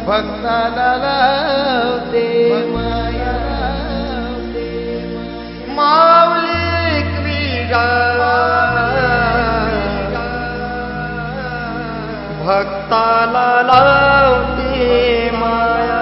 भक्ताला लावते माया माऊली क्रीडा भक्ताला लावते माया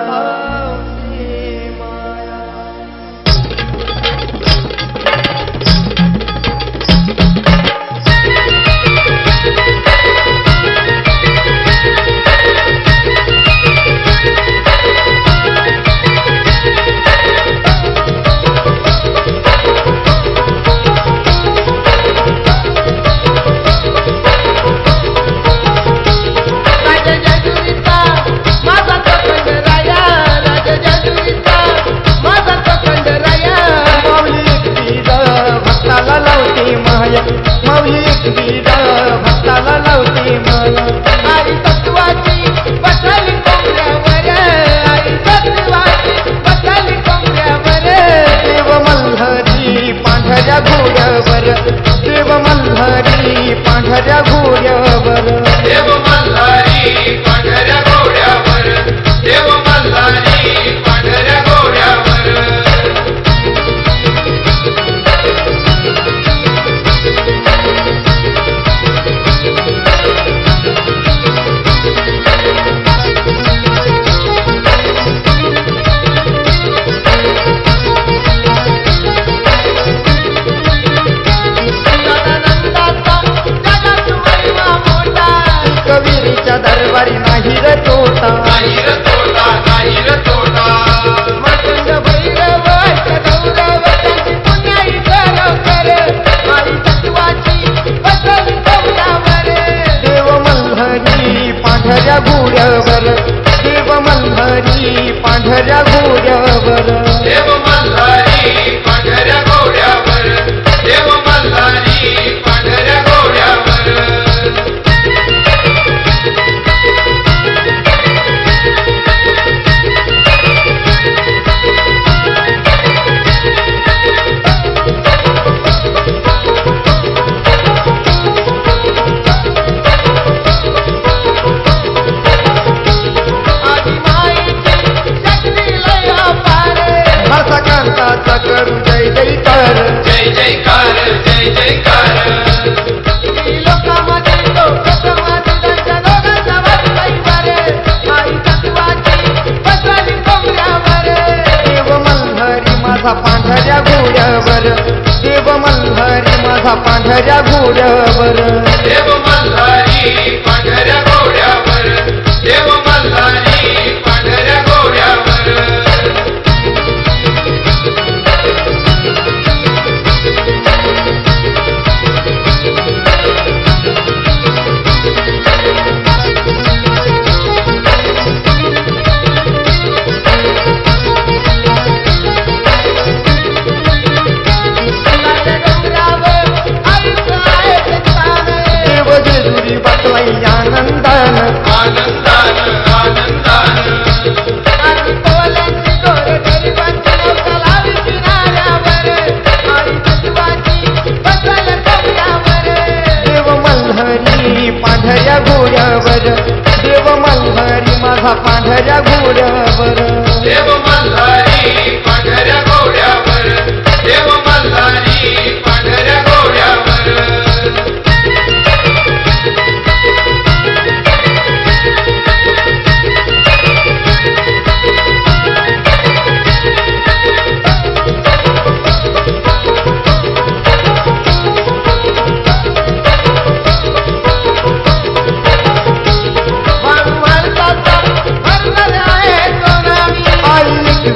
माऊली क्रीडा भक्ताला लावते माया आई तत्वाची बसली कोंबड्यावर आई तत्वाची बसली कोंबड्यावर देव मल्हारी पांढऱ्या घोड्यावर देव मल्हारी पांढऱ्या घोड्यावर देव मल्हारी पांढऱ्या घोड्यावर देव मल्हारी पांढऱ्या घोड्यावर कवीरीच्या दरबारी नाही रे तोटा नाही रे तोटा नाही रे तोटा मकंद भैरवाच्या गौरवाची पुण्याई गौरव आई तत्वाची बसली कोंबड्यावर देव मल्हारी पांढऱ्या घोड्यावर देव मल्हारी पांढऱ्या घोड्यावर देव मल्हारी पांढऱ्या घोड्यावर देव मल्हारी पांढऱ्या घोड्यावर करू जय जयकार जय जयकार जय जयकार लोकांमध्ये लोक समाजाच्या लोकांचा वाचवायवर आई तत्वाची बसली कोंबड्यावर देव मल्हारी माझा पांढऱ्या घोड्यावर देव मल्हारी माझा पांढऱ्या घोड्यावर देव मल्हारी पांढऱ्या घोड्यावर देव मल्हारी पांढऱ्या घोड्यावर आनंदान आनंदान आनंदान आणि पोलांची गोर गरिबांची नौका किनाऱ्यावर आई तत्वाची बसल कोंबड्यावर देव मल्हारी पांढऱ्या घोड्यावर देव मल्हारी माझा पांढऱ्या घोड्यावर देव मल्हारी पांढऱ्या घोड्यावर देव मल्हारी पांढऱ्या घोड्यावर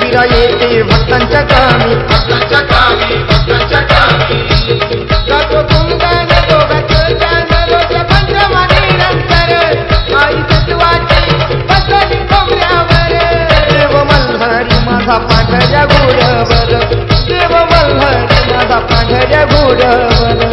वीरा येते भक्तांच्या कामी भक्तांच्या कामी भक्तांच्या कामी जातो गुणगान दोघांचं ज्ञान रोज पंचमानी नंतर आई तत्वाची बसली कोंबड्यावर देव मल्हारी माझा पांढऱ्या घोड्यावर देव मल्हारी माझा पांढऱ्या घोड्यावर